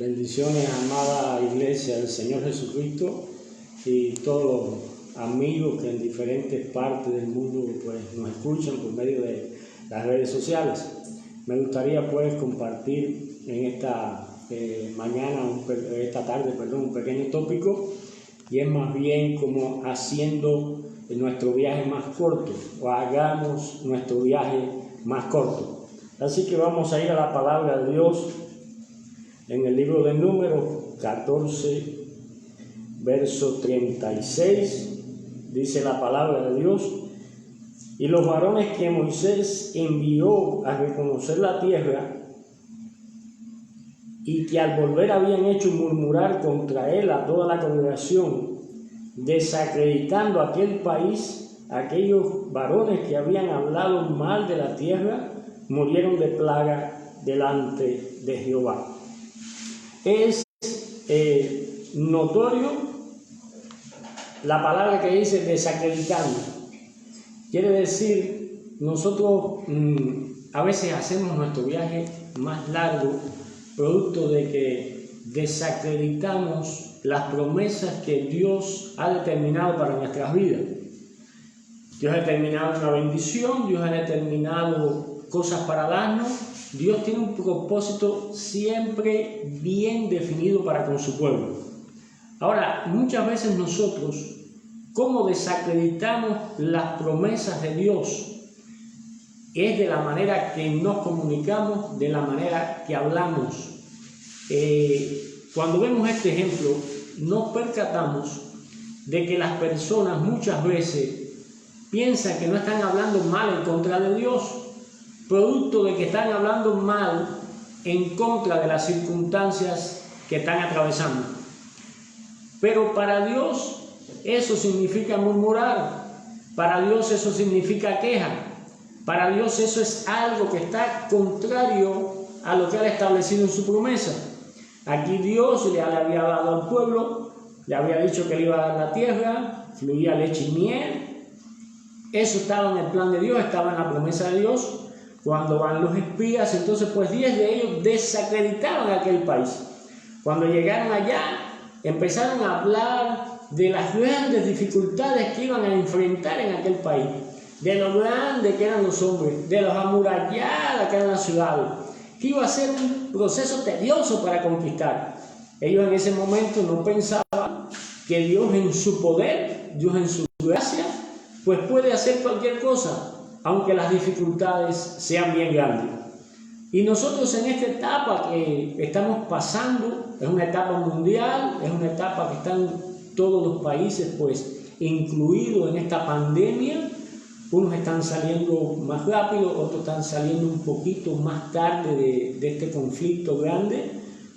Bendiciones, amada Iglesia del Señor Jesucristo y todos los amigos que en diferentes partes del mundo pues, nos escuchan por medio de las redes sociales. Me gustaría pues compartir en esta tarde un pequeño tópico, y es más bien como haciendo nuestro viaje más corto, o hagamos nuestro viaje más corto. Así que vamos a ir a la palabra de Dios en el libro de Números 14, verso 36, dice la palabra de Dios: y los varones que Moisés envió a reconocer la tierra, y que al volver habían hecho murmurar contra él a toda la congregación, desacreditando aquel país, aquellos varones que habían hablado mal de la tierra, murieron de plaga delante de Jehová. Es notorio la palabra que dice desacreditando. Quiere decir, nosotros a veces hacemos nuestro viaje más largo producto de que desacreditamos las promesas que Dios ha determinado para nuestras vidas. Dios ha determinado una bendición, Dios ha determinado cosas para darnos. Dios tiene un propósito siempre bien definido para con su pueblo. Ahora, muchas veces nosotros, ¿cómo desacreditamos las promesas de Dios? Es de la manera que nos comunicamos, de la manera que hablamos. Cuando vemos este ejemplo, nos percatamos de que las personas muchas veces piensan que no están hablando mal en contra de Dios, producto de que están hablando mal en contra de las circunstancias que están atravesando. Pero para Dios eso significa murmurar, para Dios eso significa queja, para Dios eso es algo que está contrario a lo que Él ha establecido en su promesa. Aquí Dios le había dado al pueblo, le había dicho que le iba a dar la tierra, fluía leche y miel. Eso estaba en el plan de Dios, estaba en la promesa de Dios. Cuando van los espías, entonces pues 10 de ellos desacreditaron aquel país. Cuando llegaron allá, empezaron a hablar de las grandes dificultades que iban a enfrentar en aquel país, de lo grandes que eran los hombres, de los amuralladas que eran las ciudades, que iba a ser un proceso tedioso para conquistar. Ellos en ese momento no pensaban que Dios en su poder, Dios en su gracia, pues puede hacer cualquier cosa, aunque las dificultades sean bien grandes. Y nosotros en esta etapa que estamos pasando, es una etapa mundial, es una etapa que están todos los países pues incluidos en esta pandemia. Unos están saliendo más rápido, otros están saliendo un poquito más tarde de este conflicto grande,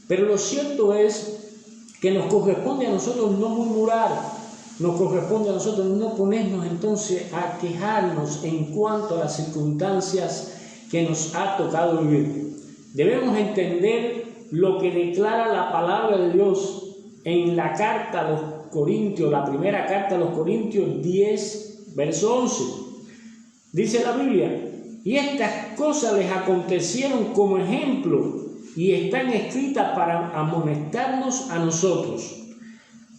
pero lo cierto es que nos corresponde a nosotros no murmurar, nos corresponde a nosotros no ponernos entonces a quejarnos en cuanto a las circunstancias que nos ha tocado vivir. Debemos entender lo que declara la palabra de Dios en la carta a los Corintios, la primera carta a los Corintios 10, verso 11. Dice la Biblia: y estas cosas les acontecieron como ejemplo y están escritas para amonestarnos a nosotros.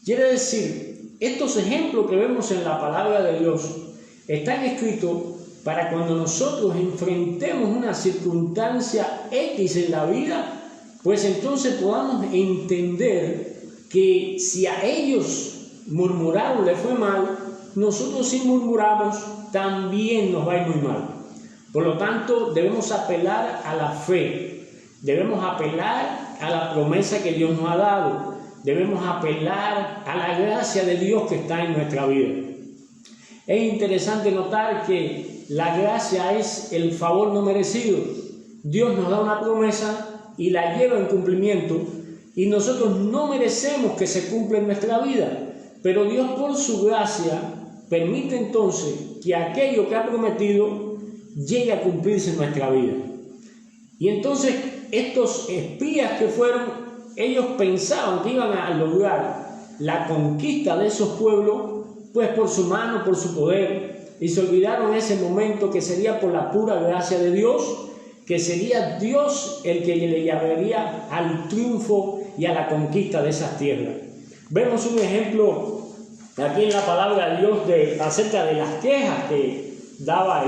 Quiere decir, estos ejemplos que vemos en la palabra de Dios están escritos para cuando nosotros enfrentemos una circunstancia X en la vida, pues entonces podamos entender que si a ellos murmuraron le fue mal, nosotros si murmuramos también nos va a ir muy mal. Por lo tanto, debemos apelar a la fe, debemos apelar a la promesa que Dios nos ha dado, debemos apelar a la gracia de Dios que está en nuestra vida. Es interesante notar que la gracia es el favor no merecido. Dios nos da una promesa y la lleva en cumplimiento, y nosotros no merecemos que se cumpla en nuestra vida, pero Dios por su gracia permite entonces que aquello que ha prometido llegue a cumplirse en nuestra vida. Y entonces estos espías que fueron, ellos pensaban que iban a lograr la conquista de esos pueblos, pues por su mano, por su poder, y se olvidaron en ese momento que sería por la pura gracia de Dios, que sería Dios el que le llevaría al triunfo y a la conquista de esas tierras. Vemos un ejemplo aquí en la palabra de Dios acerca de las quejas que daba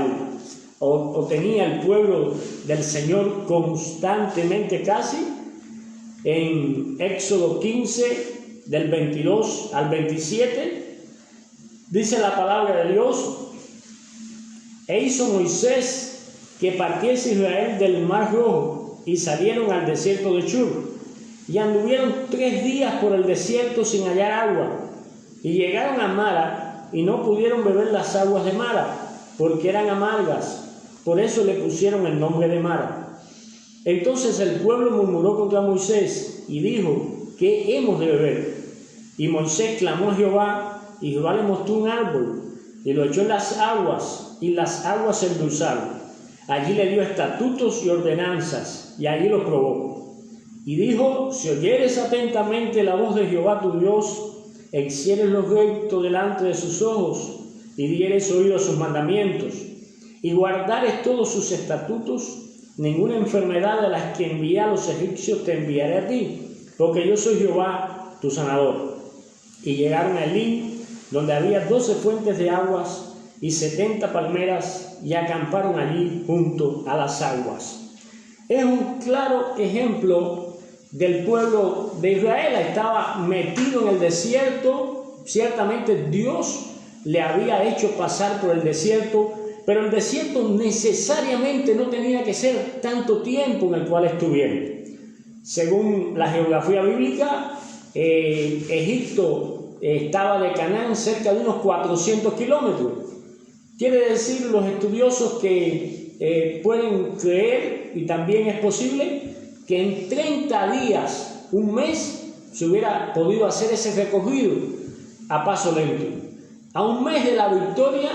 o tenía el pueblo del Señor constantemente casi. En Éxodo 15, del 22 al 27, dice la palabra de Dios: e hizo Moisés que partiese Israel del Mar Rojo, y salieron al desierto de Shur, y anduvieron 3 días por el desierto sin hallar agua, y llegaron a Mara, y no pudieron beber las aguas de Mara, porque eran amargas. Por eso le pusieron el nombre de Mara. Entonces el pueblo murmuró contra Moisés y dijo: ¿qué hemos de beber? Y Moisés clamó a Jehová, y Jehová le mostró un árbol, y lo echó en las aguas, y las aguas se endulzaron. Allí le dio estatutos y ordenanzas, y allí lo probó. Y dijo: si oyeres atentamente la voz de Jehová tu Dios, e hicieres lo recto delante de sus ojos, y dieres oído a sus mandamientos, y guardares todos sus estatutos, ninguna enfermedad de las que envié a los egipcios te enviaré a ti, porque yo soy Jehová tu sanador. Y llegaron a Elim, donde había 12 fuentes de aguas y 70 palmeras, y acamparon allí junto a las aguas. Es un claro ejemplo del pueblo de Israel. Estaba metido en el desierto. Ciertamente Dios le había hecho pasar por el desierto, pero el desierto necesariamente no tenía que ser tanto tiempo en el cual estuvieron. Según la geografía bíblica, Egipto estaba de Canaán cerca de unos 400 kilómetros. Quiere decir los estudiosos que pueden creer, y también es posible, que en 30 días, un mes, se hubiera podido hacer ese recorrido a paso lento. A un mes de la victoria,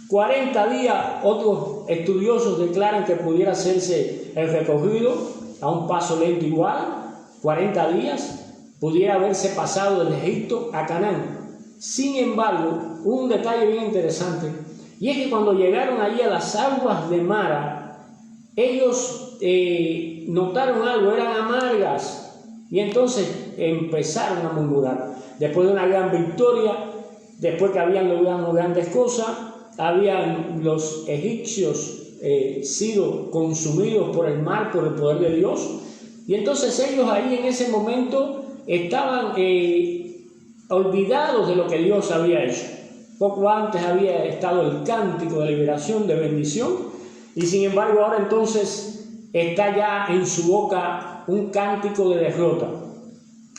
40 días, otros estudiosos declaran que pudiera hacerse el recorrido a un paso lento igual. 40 días pudiera haberse pasado del Egipto a Canaán. Sin embargo, un detalle bien interesante, y es que cuando llegaron allí a las aguas de Mara, ellos notaron algo, eran amargas, y entonces empezaron a murmurar. Después de una gran victoria, después que habían logrado grandes cosas, habían los egipcios sido consumidos por el mar, por el poder de Dios, y entonces ellos ahí en ese momento estaban olvidados de lo que Dios había hecho. Poco antes había estado el cántico de liberación, de bendición, y sin embargo ahora entonces está ya en su boca un cántico de derrota.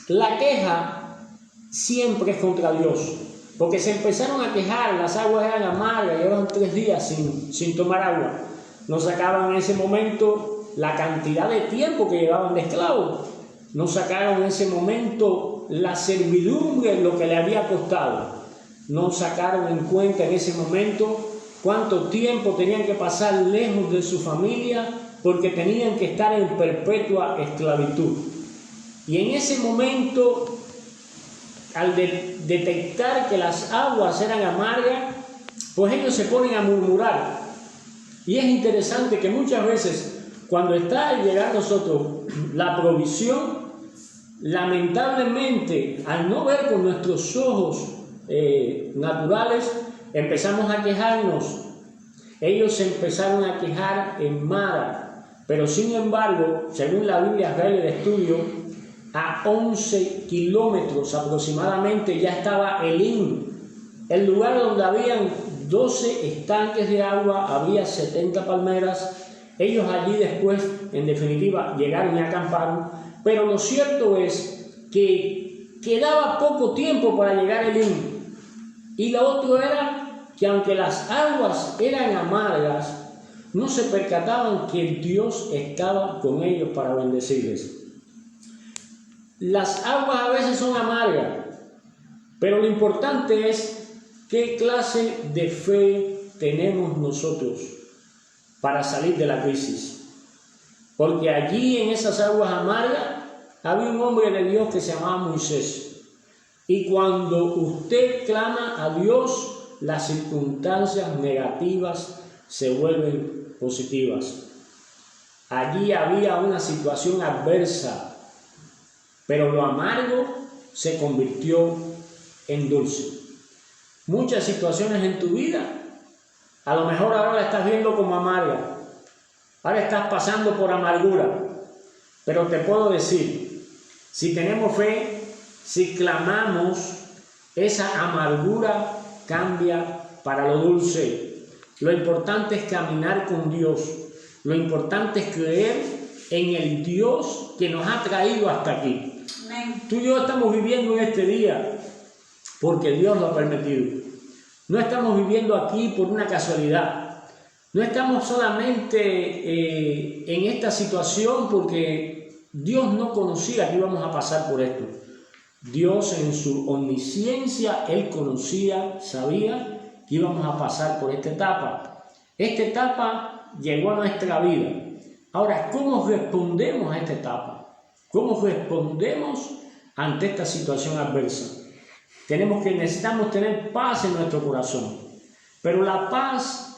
La queja siempre es contra Dios, porque se empezaron a quejar, las aguas eran amargas, llevaban 3 días sin tomar agua. No sacaban en ese momento la cantidad de tiempo que llevaban de esclavos, no sacaron en ese momento la servidumbre, lo que le había costado. No sacaron en cuenta en ese momento cuánto tiempo tenían que pasar lejos de su familia, porque tenían que estar en perpetua esclavitud. Y en ese momento, al detectar que las aguas eran amargas, pues ellos se ponen a murmurar. Y es interesante que muchas veces, cuando está al llegar a nosotros la provisión, lamentablemente, al no ver con nuestros ojos naturales, empezamos a quejarnos. Ellos se empezaron a quejar en Mara, pero sin embargo, según la Biblia Real de Estudio, a 11 kilómetros aproximadamente ya estaba Elim, el lugar donde habían 12 estanques de agua, había 70 palmeras. Ellos allí después, en definitiva, llegaron y acamparon, pero lo cierto es que quedaba poco tiempo para llegar a Elim. Y lo otro era que aunque las aguas eran amargas, no se percataban que Dios estaba con ellos para bendecirles. Las aguas a veces son amargas, pero lo importante es qué clase de fe tenemos nosotros para salir de la crisis. Porque allí en esas aguas amargas había un hombre de Dios que se llamaba Moisés. Y cuando usted clama a Dios, las circunstancias negativas se vuelven positivas. Allí había una situación adversa, pero lo amargo se convirtió en dulce. Muchas situaciones en tu vida, a lo mejor ahora la estás viendo como amarga, ahora estás pasando por amargura, pero te puedo decir, si tenemos fe, si clamamos, esa amargura cambia para lo dulce. Lo importante es caminar con Dios, lo importante es creer en el Dios que nos ha traído hasta aquí. Amén. Tú y yo estamos viviendo en este día porque Dios lo ha permitido. No estamos viviendo aquí por una casualidad. No estamos solamente en esta situación porque Dios no conocía que íbamos a pasar por esto. Dios en su omnisciencia, Él conocía, sabía que íbamos a pasar por esta etapa. Esta etapa llegó a nuestra vida. Ahora, ¿cómo respondemos a esta etapa? ¿Cómo respondemos ante esta situación adversa? Necesitamos tener paz en nuestro corazón. Pero la paz,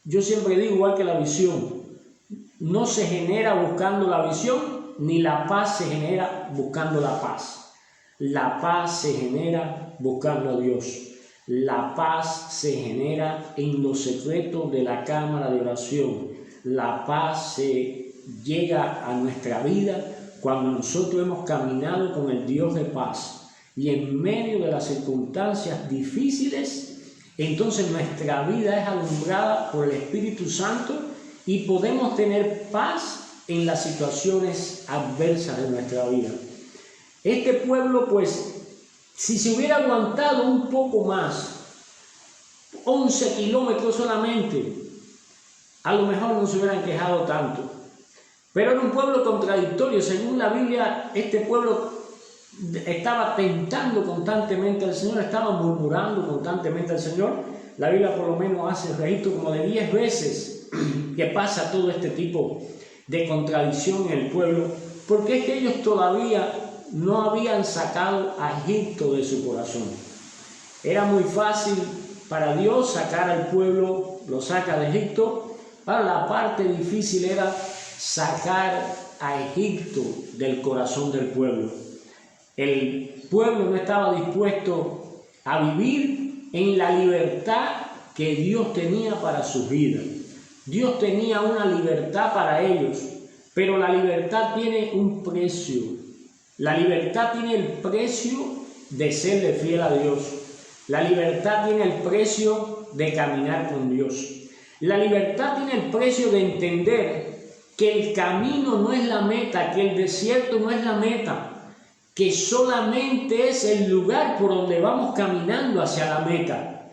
yo siempre digo, igual que la visión, no se genera buscando la visión, ni la paz se genera buscando la paz. La paz se genera buscando a Dios. La paz se genera en los secretos de la cámara de oración. La paz se llega a nuestra vida cuando nosotros hemos caminado con el Dios de paz. Y en medio de las circunstancias difíciles, entonces nuestra vida es alumbrada por el Espíritu Santo y podemos tener paz en las situaciones adversas de nuestra vida. Este pueblo, pues, si se hubiera aguantado un poco más, 11 kilómetros solamente, a lo mejor no se hubieran quejado tanto. Pero era un pueblo contradictorio. Según la Biblia, este pueblo estaba tentando constantemente al Señor, estaba murmurando constantemente al Señor. La Biblia por lo menos hace registro como de 10 veces que pasa todo este tipo de contradicción en el pueblo, porque es que ellos todavía no habían sacado a Egipto de su corazón. Era muy fácil para Dios sacar al pueblo, lo saca de Egipto. Ahora la parte difícil era sacar a Egipto del corazón del pueblo. El pueblo no estaba dispuesto a vivir en la libertad que Dios tenía para sus vidas. Dios tenía una libertad para ellos, pero la libertad tiene un precio. La libertad tiene el precio de serle fiel a Dios. La libertad tiene el precio de caminar con Dios. La libertad tiene el precio de entender que el camino no es la meta, que el desierto no es la meta, que solamente es el lugar por donde vamos caminando hacia la meta.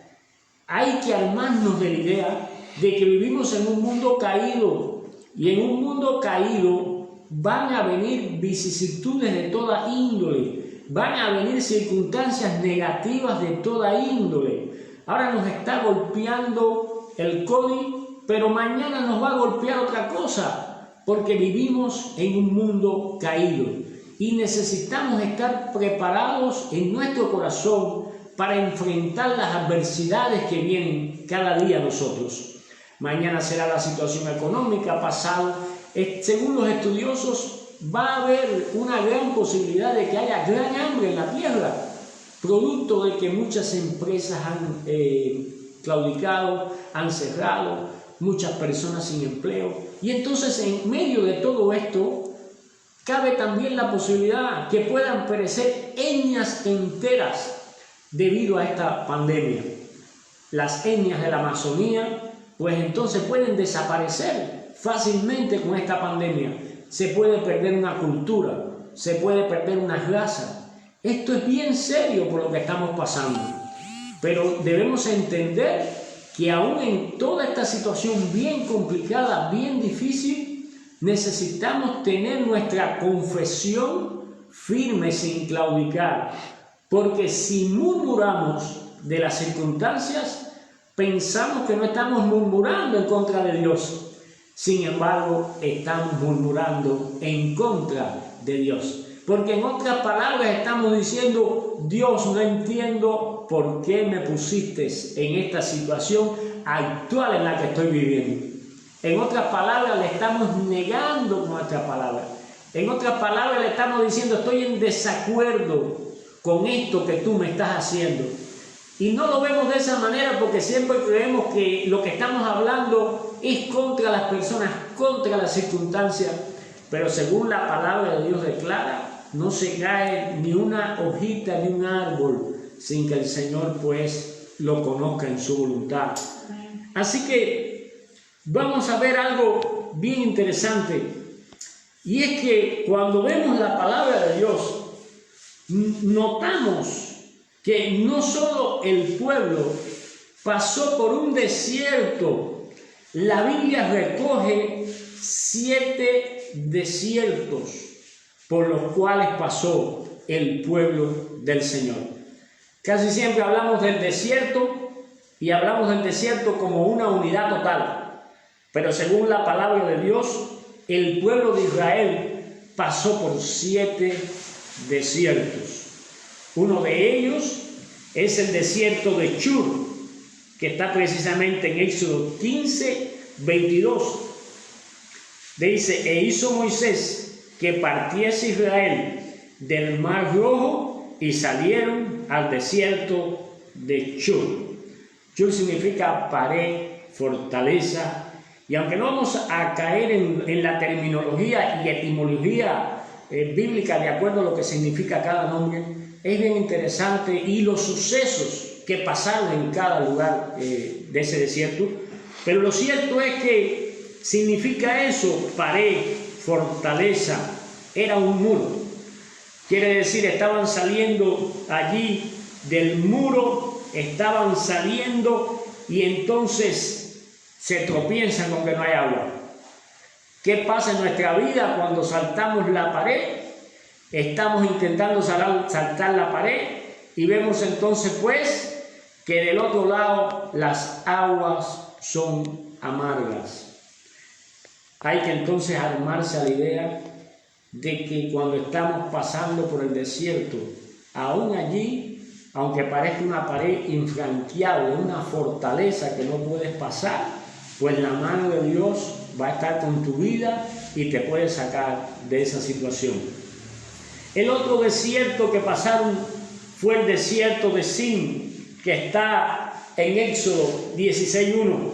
Hay que armarnos de la idea de que vivimos en un mundo caído, y en un mundo caído van a venir vicisitudes de toda índole, van a venir circunstancias negativas de toda índole. Ahora nos está golpeando el COVID, pero mañana nos va a golpear otra cosa, porque vivimos en un mundo caído y necesitamos estar preparados en nuestro corazón para enfrentar las adversidades que vienen cada día a nosotros. Mañana será la situación económica, pasado, según los estudiosos, va a haber una gran posibilidad de que haya gran hambre en la tierra, producto de que muchas empresas han claudicado, han cerrado, muchas personas sin empleo. Y entonces, en medio de todo esto, cabe también la posibilidad que puedan perecer etnias enteras debido a esta pandemia. Las etnias de la Amazonía, pues entonces pueden desaparecer fácilmente con esta pandemia. Se puede perder una cultura, se puede perder una raza. Esto es bien serio por lo que estamos pasando. Pero debemos entender que aún en toda esta situación bien complicada, bien difícil, necesitamos tener nuestra confesión firme sin claudicar. Porque si murmuramos de las circunstancias, pensamos que no estamos murmurando en contra de Dios. Sin embargo, estamos murmurando en contra de Dios. Porque en otras palabras estamos diciendo: Dios, no entiendo por qué me pusiste en esta situación actual en la que estoy viviendo. En otras palabras, le estamos negando nuestra palabra. En otras palabras, le estamos diciendo, estoy en desacuerdo con esto que tú me estás haciendo. Y no lo vemos de esa manera porque siempre creemos que lo que estamos hablando es contra las personas, contra las circunstancias. Pero según la palabra de Dios declara, no se cae ni una hojita ni un árbol sin que el Señor pues lo conozca en su voluntad. Así que vamos a ver algo bien interesante. Y es que cuando vemos la palabra de Dios, notamos que no solo el pueblo pasó por un desierto, la Biblia recoge 7 desiertos por los cuales pasó el pueblo del Señor. Casi siempre hablamos del desierto y hablamos del desierto como una unidad total, pero según la palabra de Dios, el pueblo de Israel pasó por 7 desiertos. Uno de ellos es el desierto de Shur, que está precisamente en Éxodo 15, 22. Dice, e hizo Moisés que partiese Israel del Mar Rojo y salieron al desierto de Shur. Shur significa pared, fortaleza. Y aunque no vamos a caer en la terminología y etimología bíblica de acuerdo a lo que significa cada nombre, es bien interesante y los sucesos que pasaron en cada lugar de ese desierto. Pero lo cierto es que significa eso, pared, fortaleza, era un muro. Quiere decir, estaban saliendo allí del muro, estaban saliendo y entonces se tropiezan con que no hay agua. ¿Qué pasa en nuestra vida cuando saltamos la pared? Estamos intentando saltar la pared y vemos entonces pues que del otro lado las aguas son amargas. Hay que entonces armarse a la idea de que cuando estamos pasando por el desierto, aún allí, aunque parezca una pared infranqueable, una fortaleza que no puedes pasar, pues la mano de Dios va a estar con tu vida y te puede sacar de esa situación. El otro desierto que pasaron fue el desierto de Sin, que está en Éxodo 16:1.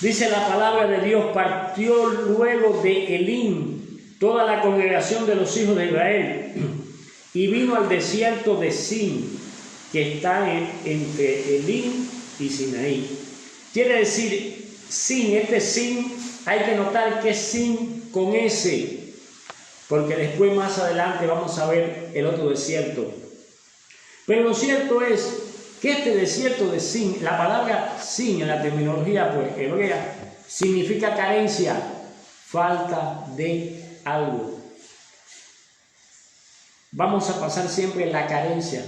Dice la palabra de Dios, partió luego de Elim toda la congregación de los hijos de Israel y vino al desierto de Sin, que está entre Elim y Sinaí. Quiere decir, Sin, este Sin, hay que notar que es Sin con S, porque después más adelante vamos a ver el otro desierto. Pero lo cierto es que este desierto de Sin, la palabra Sin en la terminología pues hebrea, significa carencia, falta de algo. Vamos a pasar siempre la carencia,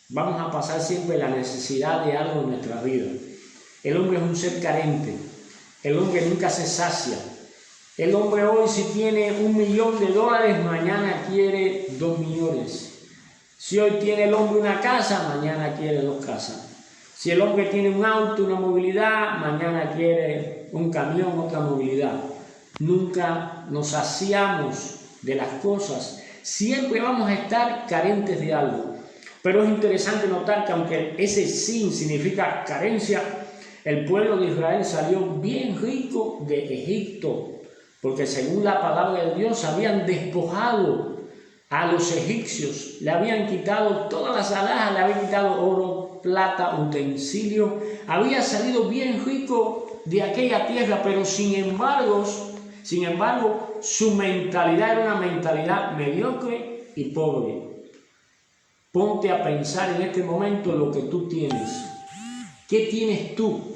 vamos a pasar siempre la necesidad de algo en nuestra vida. El hombre es un ser carente, el hombre nunca se sacia. El hombre hoy si tiene $1 millón, mañana quiere 2 millones. Si hoy tiene el hombre una casa, mañana quiere 2 casas. Si el hombre tiene un auto, una movilidad, mañana quiere un camión, otra movilidad. Nunca nos saciamos de las cosas. Siempre vamos a estar carentes de algo. Pero es interesante notar que aunque ese sin significa carencia, el pueblo de Israel salió bien rico de Egipto. Porque según la palabra de Dios habían despojado a los egipcios, le habían quitado todas las alhajas, le habían quitado oro, plata, utensilio, había salido bien rico de aquella tierra, pero sin embargo, su mentalidad era una mentalidad mediocre y pobre. Ponte a pensar en este momento lo que tú tienes. ¿Qué tienes tú?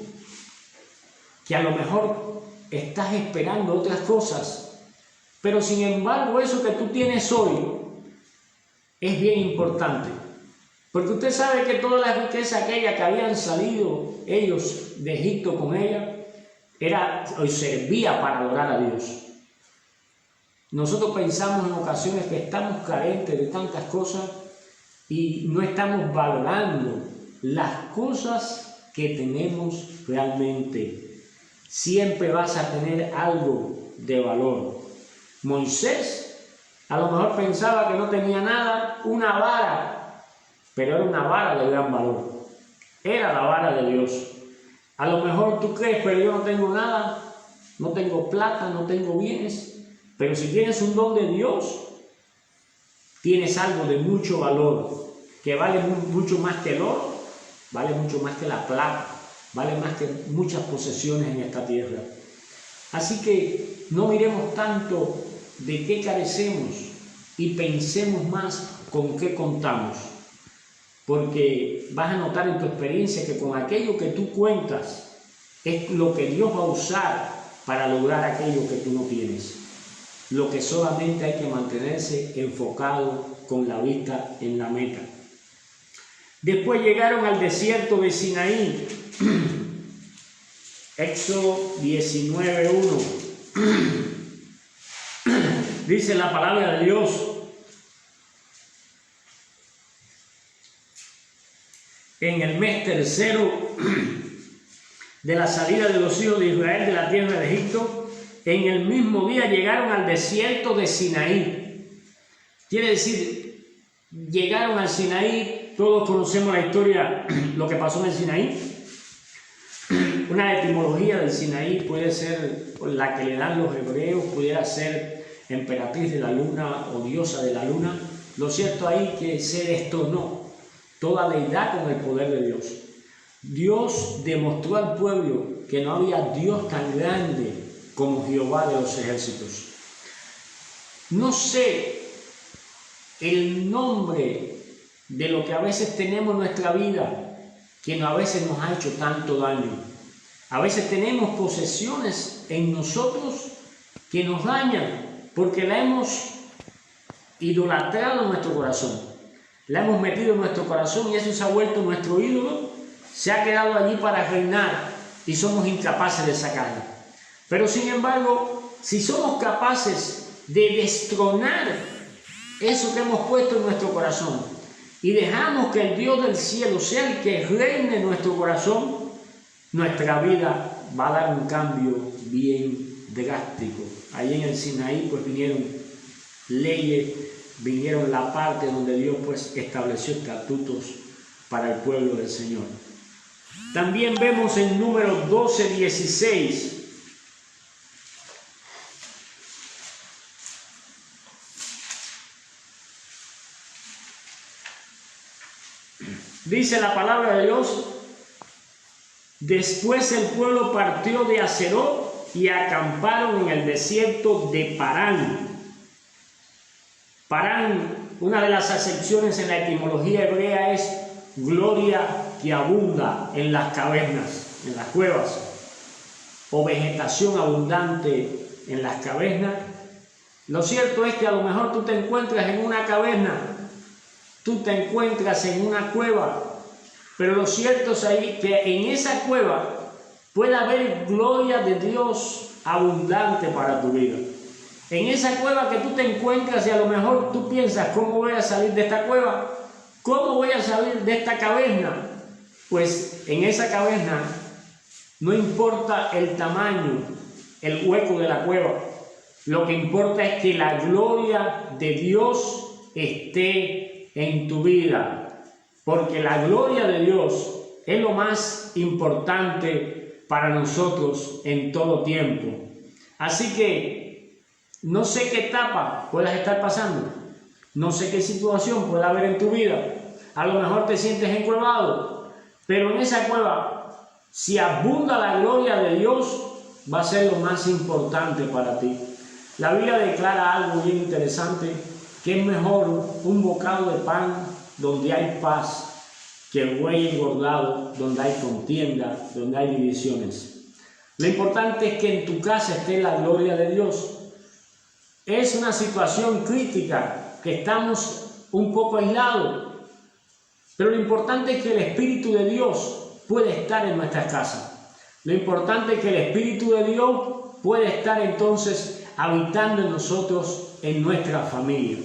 Que a lo mejor estás esperando otras cosas, pero sin embargo eso que tú tienes hoy es bien importante, porque usted sabe que toda la riqueza aquella que habían salido ellos de Egipto con ella, era o servía para adorar a Dios. Nosotros pensamos en ocasiones que estamos carentes de tantas cosas y no estamos valorando las cosas que tenemos realmente. Siempre vas a tener algo de valor. Moisés a lo mejor pensaba que no tenía nada, una vara, pero era una vara de gran valor. Era la vara de Dios. A lo mejor tú crees, pero yo no tengo nada, no tengo plata, no tengo bienes, pero si tienes un don de Dios, tienes algo de mucho valor, que vale mucho más que el oro, vale mucho más que la plata, vale más que muchas posesiones en esta tierra. Así que no miremos tanto de qué carecemos y pensemos más con qué contamos, porque vas a notar en tu experiencia que con aquello que tú cuentas es lo que Dios va a usar para lograr aquello que tú no tienes. Lo que solamente hay que mantenerse enfocado con la vista en la meta. Después llegaron al desierto de Sinaí. Éxodo 19:1. Dice la palabra de Dios: en el mes tercero de la salida de los hijos de Israel de la tierra de Egipto, en el mismo día llegaron al desierto de Sinaí. Quiere decir, llegaron al Sinaí. Todos conocemos la historia, lo que pasó en el Sinaí. Una etimología del Sinaí puede ser la que le dan los hebreos, pudiera ser emperatriz de la luna o diosa de la luna. Lo cierto ahí que se destornó toda deidad con el poder de Dios. Dios demostró al pueblo que no había Dios tan grande como Jehová de los ejércitos. No sé el nombre de lo que a veces tenemos en nuestra vida, que a veces nos ha hecho tanto daño. A veces tenemos posesiones en nosotros que nos dañan porque la hemos idolatrado en nuestro corazón. La hemos metido en nuestro corazón y eso se ha vuelto nuestro ídolo, se ha quedado allí para reinar y somos incapaces de sacarlo. Pero sin embargo, si somos capaces de destronar eso que hemos puesto en nuestro corazón y dejamos que el Dios del cielo sea el que reine en nuestro corazón, nuestra vida va a dar un cambio bien drástico. Ahí en el Sinaí pues vinieron leyes, vinieron la parte donde Dios pues estableció estatutos para el pueblo del Señor. También vemos en Números 12:16. Dice la palabra de Dios: después el pueblo partió de Haserot y acamparon en el desierto de Parán. Parán, una de las acepciones en la etimología hebrea es gloria que abunda en las cavernas, en las cuevas, o vegetación abundante en las cavernas. Lo cierto es que a lo mejor tú te encuentras en una caverna, tú te encuentras en una cueva, pero lo cierto es ahí que en esa cueva puede haber gloria de Dios abundante para tu vida. En esa cueva que tú te encuentras y a lo mejor tú piensas, ¿cómo voy a salir de esta cueva? ¿Cómo voy a salir de esta caverna? Pues en esa caverna no importa el tamaño, el hueco de la cueva. Lo que importa es que la gloria de Dios esté en tu vida. Porque la gloria de Dios es lo más importante para nosotros en todo tiempo. Así que no sé qué etapa puedas estar pasando, no sé qué situación pueda haber en tu vida. A lo mejor te sientes encuevado, pero en esa cueva, si abunda la gloria de Dios, va a ser lo más importante para ti. La Biblia declara algo bien interesante, que es mejor un bocado de pan donde hay paz que el buey engordado donde hay contienda, donde hay divisiones. Lo importante es que en tu casa esté la gloria de Dios. Es una situación crítica, que estamos un poco aislados, pero lo importante es que el Espíritu de Dios puede estar en nuestras casas. Lo importante es que el Espíritu de Dios puede estar entonces habitando en nosotros, en nuestra familia.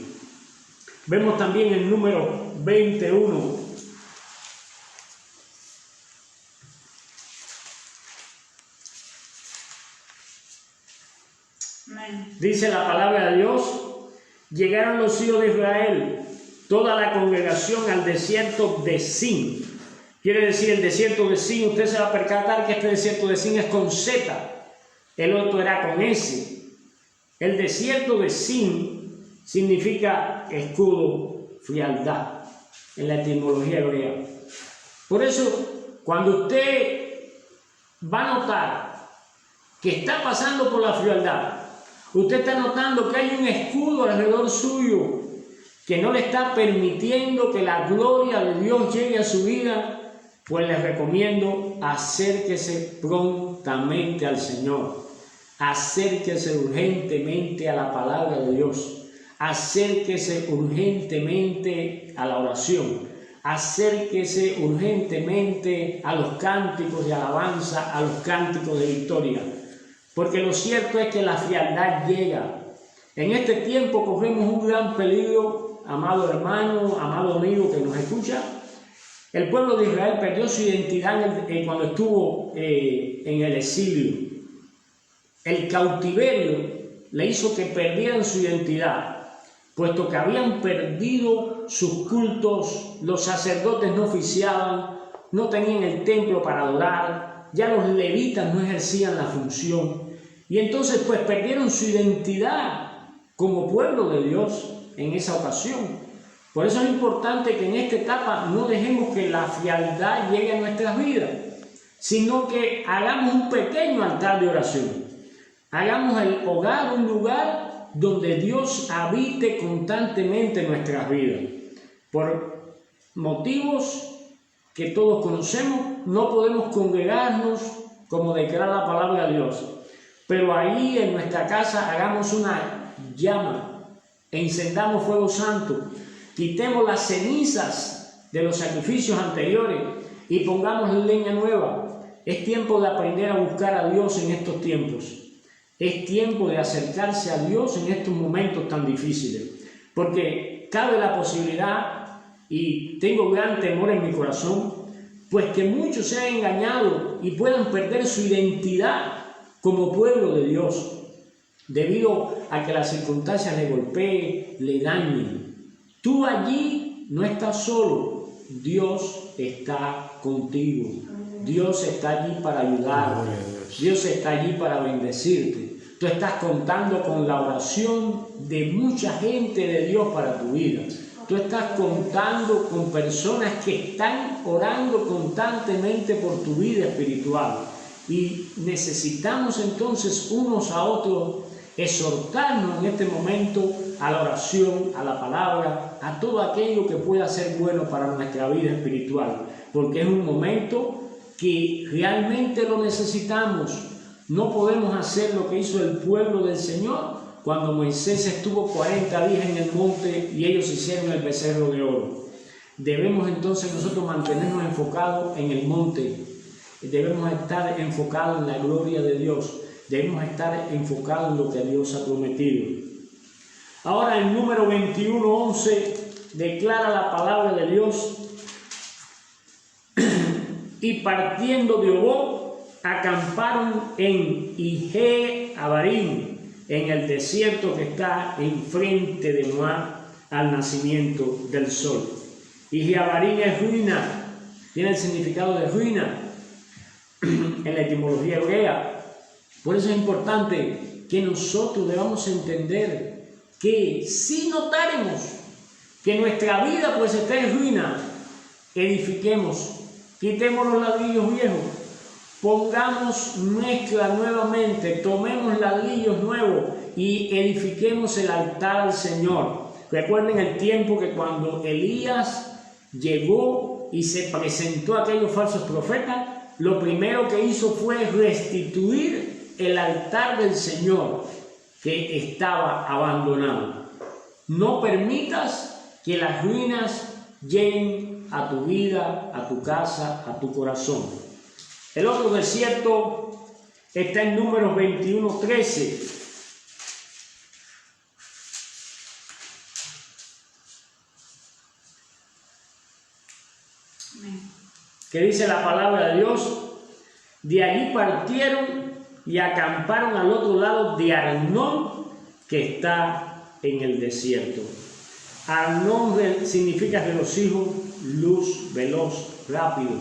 Vemos también el número 21. Dice la palabra de Dios: llegaron los hijos de Israel, toda la congregación, al desierto de Sin. Quiere decir, el desierto de Sin, usted se va a percatar que este desierto de Sin es con Z, el otro era con S. El desierto de Sin significa escudo, frialdad, en la etimología hebrea. Por eso, cuando usted va a notar que está pasando por la frialdad, usted está notando que hay un escudo alrededor suyo que no le está permitiendo que la gloria de Dios llegue a su vida, pues les recomiendo: acérquese prontamente al Señor, acérquese urgentemente a la palabra de Dios, acérquese urgentemente a la oración, acérquese urgentemente a los cánticos de alabanza, a los cánticos de victoria, porque lo cierto es que la frialdad llega. En este tiempo corremos un gran peligro, amado hermano, amado amigo que nos escucha. El pueblo de Israel perdió su identidad cuando estuvo en el exilio. El cautiverio le hizo que perdieran su identidad, puesto que habían perdido sus cultos, los sacerdotes no oficiaban, no tenían el templo para adorar, ya los levitas no ejercían la función, y entonces pues perdieron su identidad como pueblo de Dios en esa ocasión. Por eso es importante que en esta etapa no dejemos que la frialdad llegue a nuestras vidas, sino que hagamos un pequeño altar de oración. Hagamos el hogar un lugar donde Dios habite constantemente en nuestras vidas. Por motivos que todos conocemos, no podemos congregarnos como declara la palabra de Dios. Pero ahí en nuestra casa hagamos una llama, encendamos fuego santo, quitemos las cenizas de los sacrificios anteriores y pongamos leña nueva. Es tiempo de aprender a buscar a Dios en estos tiempos. Es tiempo de acercarse a Dios en estos momentos tan difíciles, porque cabe la posibilidad, y tengo gran temor en mi corazón, pues que muchos sean engañados y puedan perder su identidad como pueblo de Dios, debido a que las circunstancias le golpeen, le dañen. Tú allí no estás solo, Dios está contigo, Dios está allí para ayudarte, Dios está allí para bendecirte. Tú estás contando con la oración de mucha gente de Dios para tu vida. Tú estás contando con personas que están orando constantemente por tu vida espiritual. Y necesitamos entonces unos a otros exhortarnos en este momento a la oración, a la palabra, a todo aquello que pueda ser bueno para nuestra vida espiritual. Porque es un momento que realmente lo necesitamos. No podemos hacer lo que hizo el pueblo del Señor cuando Moisés estuvo 40 días en el monte y ellos hicieron el becerro de oro. Debemos entonces nosotros mantenernos enfocados en el monte. Debemos estar enfocados en la gloria de Dios. Debemos estar enfocados en lo que Dios ha prometido. Ahora el número 21:11 declara la palabra de Dios: y partiendo de Obot, acamparon en Ije-Abarim, en el desierto que está enfrente de Moab, al nacimiento del sol. Ije-Abarim es ruina, tiene el significado de ruina en la etimología hebrea. Por eso es importante que nosotros debamos entender que si notaremos que nuestra vida pues está en ruina, edifiquemos, quitemos los ladrillos viejos, pongamos mezcla nuevamente, tomemos ladrillos nuevos y edifiquemos el altar al Señor. Recuerden el tiempo que cuando Elías llegó y se presentó a aquellos falsos profetas, lo primero que hizo fue restituir el altar del Señor que estaba abandonado. No permitas que las ruinas lleguen a tu vida, a tu casa, a tu corazón. El otro desierto está en Números 21:13. Que dice la palabra de Dios: de allí partieron y acamparon al otro lado de Arnón, que está en el desierto. Arnón significa regocijo, luz, veloz, rápido.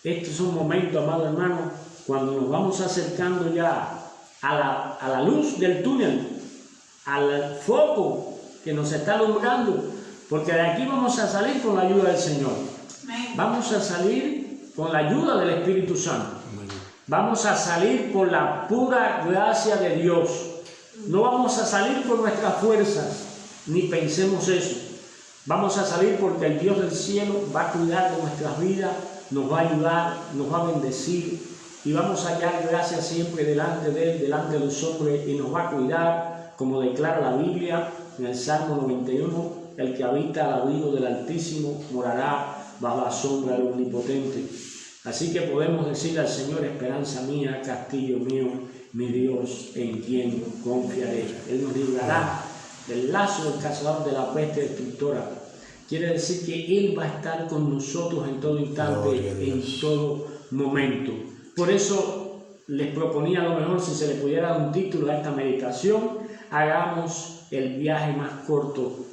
Estos son momentos, amado hermano, cuando nos vamos acercando ya a la luz del túnel, al foco que nos está alumbrando, porque de aquí vamos a salir con la ayuda del Señor. Vamos a salir con la ayuda del Espíritu Santo. Vamos a salir por la pura gracia de Dios. No vamos a salir por nuestras fuerzas, ni pensemos eso. Vamos a salir porque el Dios del cielo va a cuidar de nuestras vidas, nos va a ayudar, nos va a bendecir y vamos a hallar gracia siempre delante de Él, delante de los hombres, y nos va a cuidar, como declara la Biblia en el Salmo 91, el que habita al abrigo del Altísimo morará bajo la sombra del Omnipotente. Así que podemos decir al Señor: esperanza mía, castillo mío, mi Dios en quien confiaré. Él nos librará del lazo del cazador, de la peste destructora. Quiere decir que Él va a estar con nosotros en todo instante, en todo momento. Por eso les proponía, a lo mejor, si se le pudiera dar un título a esta meditación: hagamos el viaje más corto.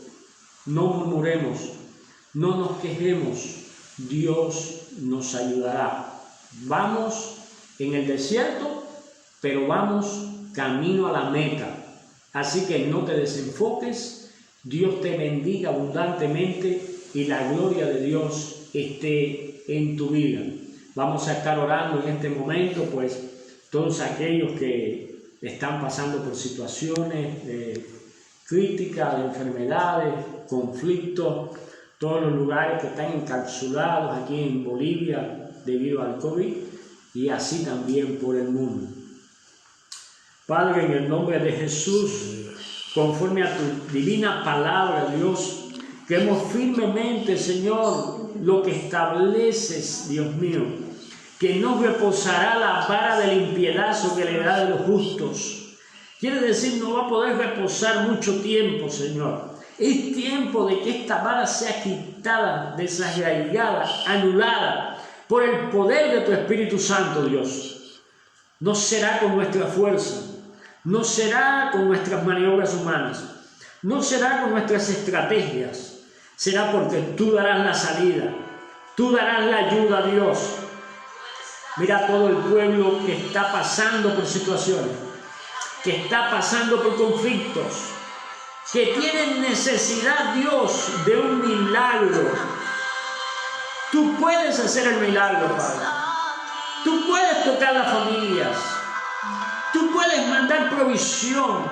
No murmuremos, no nos quejemos, Dios nos ayudará. Vamos en el desierto, pero vamos camino a la meta. Así que no te desenfoques, Dios te bendiga abundantemente y la gloria de Dios esté en tu vida. Vamos a estar orando en este momento, pues todos aquellos que están pasando por situaciones críticas, de enfermedades, conflictos, todos los lugares que están encapsulados aquí en Bolivia debido al COVID y así también por el mundo. Padre, en el nombre de Jesús, conforme a tu divina palabra, Dios, creemos firmemente, Señor, lo que estableces, Dios mío, que no reposará la vara de la impiedad sobre la heredad de los justos. Quiere decir, no va a poder reposar mucho tiempo, Señor. Es tiempo de que esta vara sea quitada, desarraigada, anulada por el poder de tu Espíritu Santo, Dios. No será con nuestra fuerza, no será con nuestras maniobras humanas, no será con nuestras estrategias, será porque tú darás la salida, tú darás la ayuda, Dios. Mira todo el pueblo que está pasando por situaciones, que está pasando por conflictos, que tienen necesidad, Dios, de un milagro. Tú puedes hacer el milagro, Padre. Tú puedes tocar las familias. Tú puedes mandar provisión.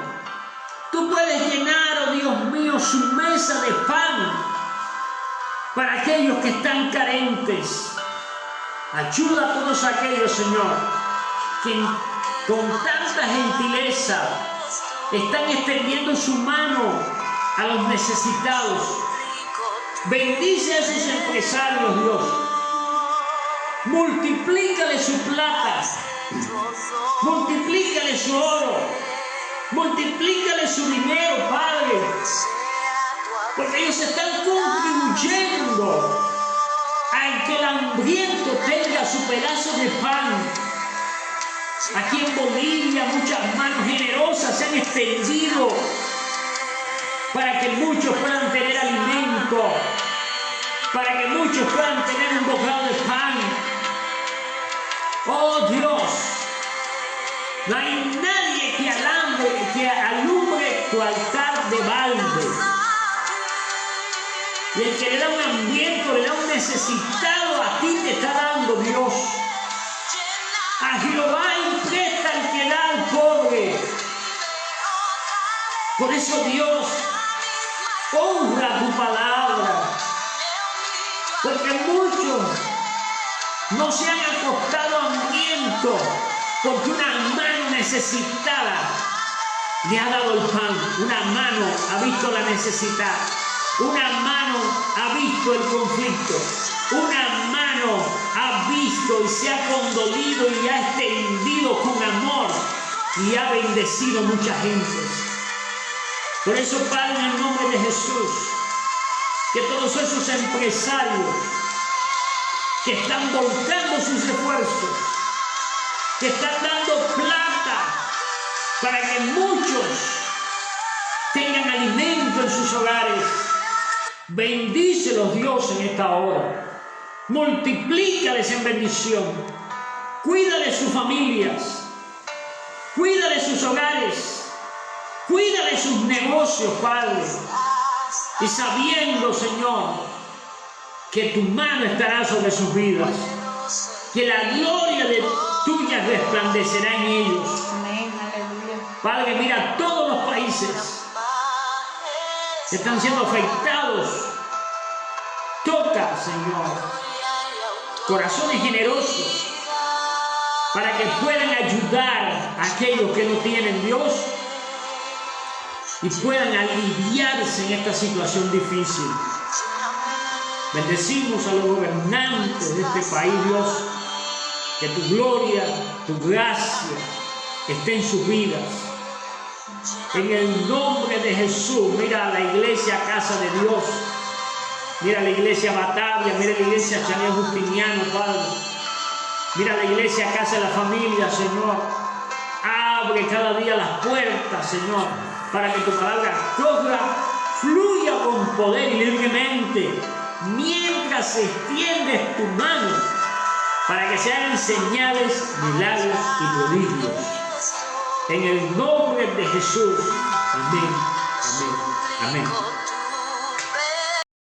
Tú puedes llenar, oh Dios mío, su mesa de pan para aquellos que están carentes. Ayuda a todos aquellos, Señor, que con tanta gentileza están extendiendo su mano a los necesitados. Bendice a esos empresarios, Dios. Multiplícale su plata, multiplícale su oro, multiplícale su dinero, Padre, porque ellos están contribuyendo a que el hambriento tenga su pedazo de pan. Aquí en Bolivia muchas manos generosas se han extendido para que muchos puedan tener alimento, para que muchos puedan tener un bocado de pan. Oh Dios, no hay nadie que alumbre tu altar de balde. Y el que le da un hambriento, le da un necesitado, a ti te está dando, Dios. A Jehová presta el que da al pobre. Por eso, Dios, honra tu palabra, porque muchos no se han acostado hambrientos porque una mano necesitada le ha dado el pan. Una mano ha visto la necesidad, una mano ha visto el conflicto, una mano ha visto y se ha condolido y ha extendido con amor y ha bendecido mucha gente. Por eso, Padre, en el nombre de Jesús, que todos esos empresarios que están volcando sus esfuerzos, que están dando plata para que muchos tengan alimento en sus hogares. Bendícelos, Dios, en esta hora. Multiplícales en bendición. Cuídale sus familias. Cuídale sus hogares. Cuídale sus negocios, Padre. Y sabiendo, Señor, que tu mano estará sobre sus vidas. Que la gloria de tuya resplandecerá en ellos. Amén, aleluya. Padre, mira todos los países que están siendo afectados. Toca, Señor, corazones generosos para que puedan ayudar a aquellos que no tienen Dios y puedan aliviarse en esta situación difícil. Bendecimos a los gobernantes de este país, Dios, que tu gloria, tu gracia esté en sus vidas. En el nombre de Jesús, mira a la iglesia Casa de Dios, mira a la iglesia Batavia, mira a la iglesia Chanel Justiniano, Padre. Mira la iglesia Casa de la Familia, Señor. Abre cada día las puertas, Señor, para que tu palabra corra, fluya con poder y libremente, mientras extiendes tu mano, para que se hagan señales, milagros y prodigios. En el nombre de Jesús. Amén, amén, amén.